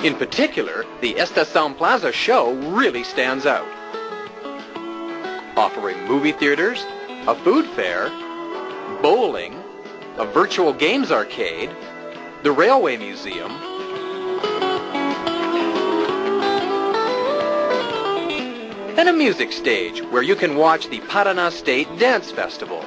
In particular, the Estação Plaza show really stands out, offering movie theaters, a food fair, bowling, a virtual games arcade, the Railway Museum, and a music stage where you can watch the Paraná State Dance Festival.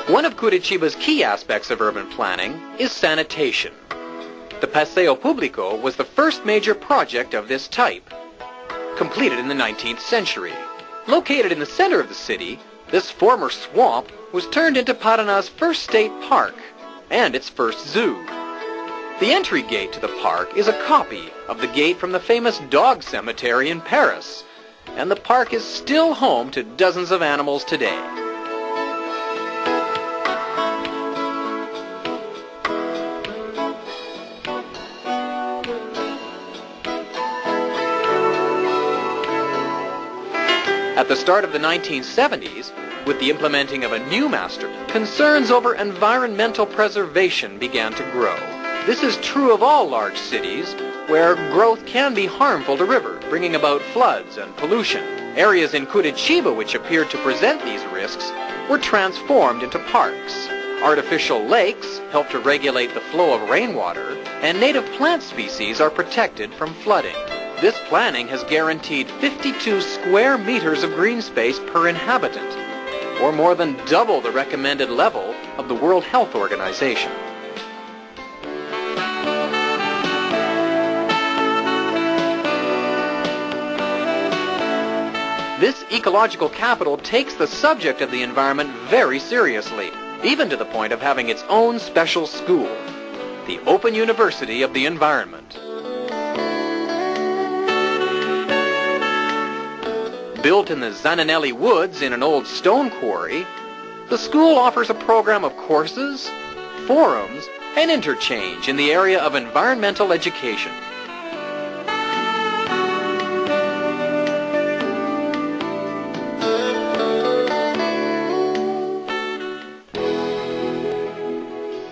One of Curitiba's key aspects of urban planning is sanitation. The Passeio Público was the first major project of this type, completed in the 19th century. Located in the center of the city, this former swamp was turned into Paraná's first state park and its first zoo. The entry gate to the park is a copy of the gate from the famous dog cemetery in Paris, and the park is still home to dozens of animals today. At the start of the 1970s, with the implementing of a new master, concerns over environmental preservation began to grow. This is true of all large cities, where growth can be harmful to rivers, bringing about floods and pollution. Areas in Curitiba which appeared to present these risks were transformed into parks. Artificial lakes help to regulate the flow of rainwater, and native plant species are protected from flooding. This planning has guaranteed 52 square meters of green space per inhabitant, or more than double the recommended level of the World Health Organization. This ecological capital takes the subject of the environment very seriously, even to the point of having its own special school, the Open University of the Environment. Built in the Zananelli Woods in an old stone quarry, the school offers a program of courses, forums, and interchange in the area of environmental education.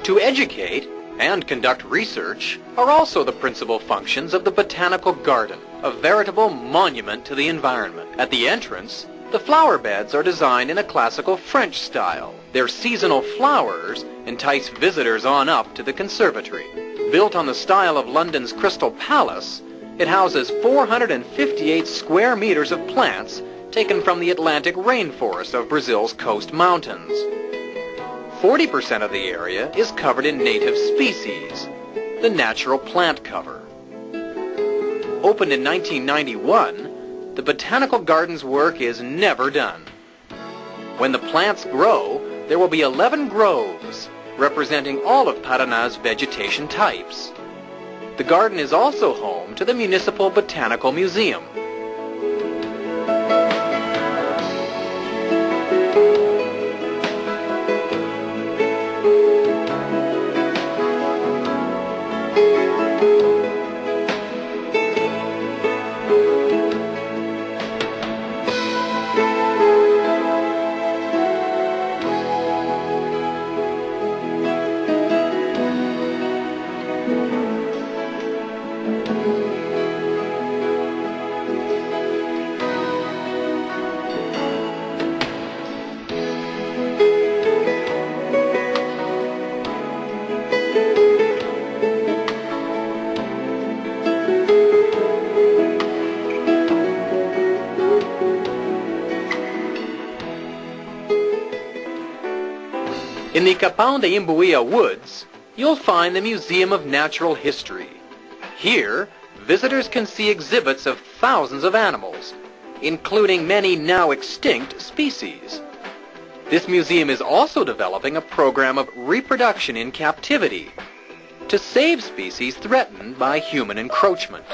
To educate and conduct research are also the principal functions of the Botanical Garden, a veritable monument to the environment. At the entrance, the flower beds are designed in a classical French style. Their seasonal flowers entice visitors on up to the conservatory. Built on the style of London's Crystal Palace, it houses 458 square meters of plants taken from the Atlantic rainforest of Brazil's coast mountains. 40% of the area is covered in native species, the natural plant cover. Opened in 1991, the Botanical Garden's work is never done. When the plants grow, there will be 11 groves, representing all of Paraná's vegetation types. The garden is also home to the Municipal Botanical Museum. In the Capão de Imbuía Woods, you'll find the Museum of Natural History. Here, visitors can see exhibits of thousands of animals, including many now extinct species. This museum is also developing a program of reproduction in captivity to save species threatened by human encroachment.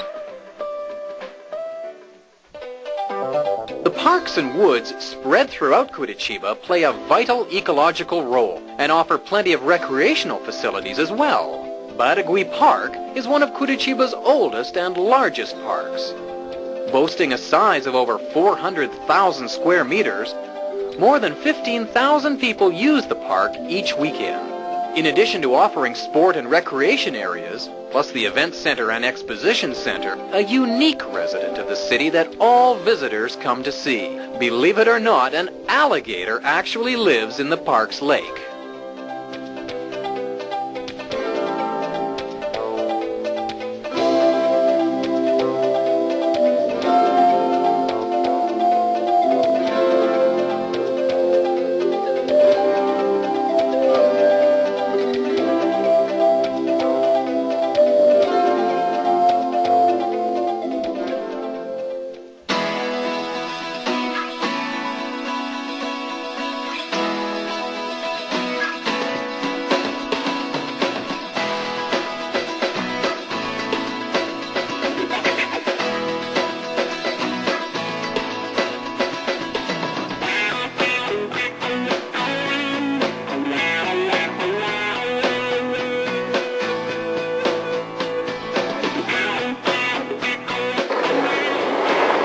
The parks and woods spread throughout Curitiba play a vital ecological role and offer plenty of recreational facilities as well. Barigui Park is one of Curitiba's oldest and largest parks. Boasting a size of over 400,000 square meters, more than 15,000 people use the park each weekend. In addition to offering sport and recreation areas, plus the event center and exposition center, a unique resident of the city that all visitors come to see. Believe it or not, an alligator actually lives in the park's lake.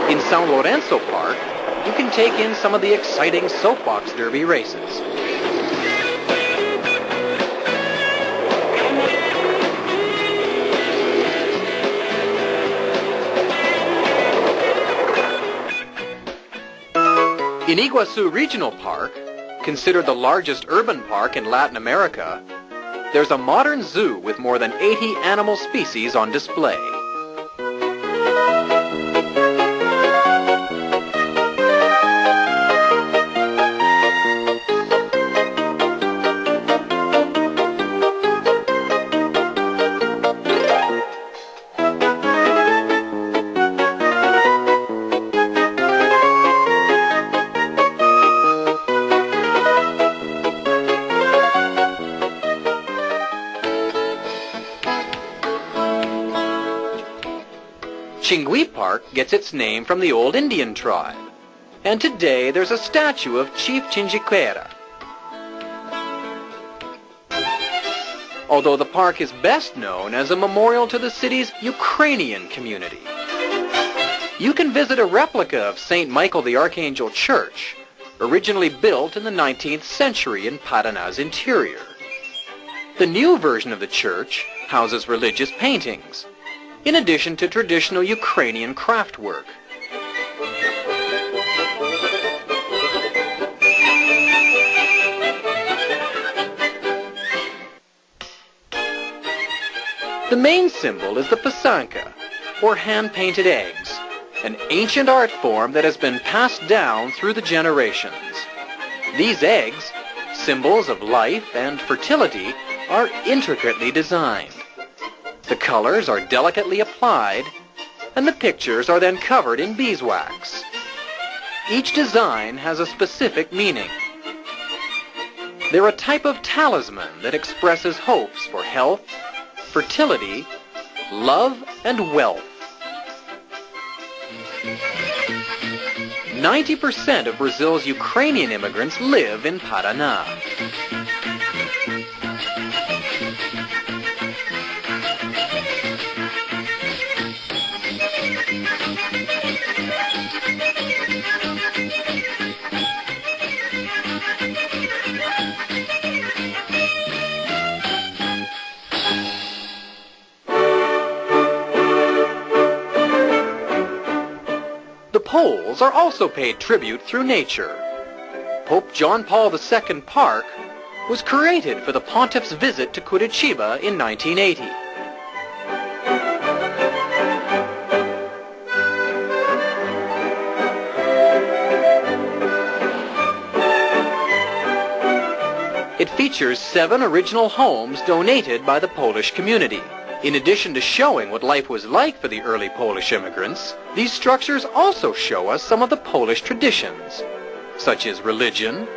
In San Lorenzo Park, you can take in some of the exciting soapbox derby races. In Iguazu Regional Park, considered the largest urban park in Latin America, there's a modern zoo with more than 80 animal species on display. Chingui Park gets its name from the old Indian tribe, and today there's a statue of Chief Chinchiquera. Although the park is best known as a memorial to the city's Ukrainian community. You can visit a replica of St. Michael the Archangel Church, originally built in the 19th century in Paraná's interior. The new version of the church houses religious paintings, in addition to traditional Ukrainian craftwork. The main symbol is the pasanka, or hand-painted eggs, an ancient art form that has been passed down through the generations. These eggs, symbols of life and fertility, are intricately designed. The colors are delicately applied, and the pictures are then covered in beeswax. Each design has a specific meaning. They're a type of talisman that expresses hopes for health, fertility, love, and wealth. 90% of Brazil's Ukrainian immigrants live in Paraná. Poles are also paid tribute through nature. Pope John Paul II Park was created for the Pontiff's visit to Curitiba in 1980. It features 7 original homes donated by the Polish community. In addition to showing what life was like for the early Polish immigrants, these structures also show us some of the Polish traditions, such as religion,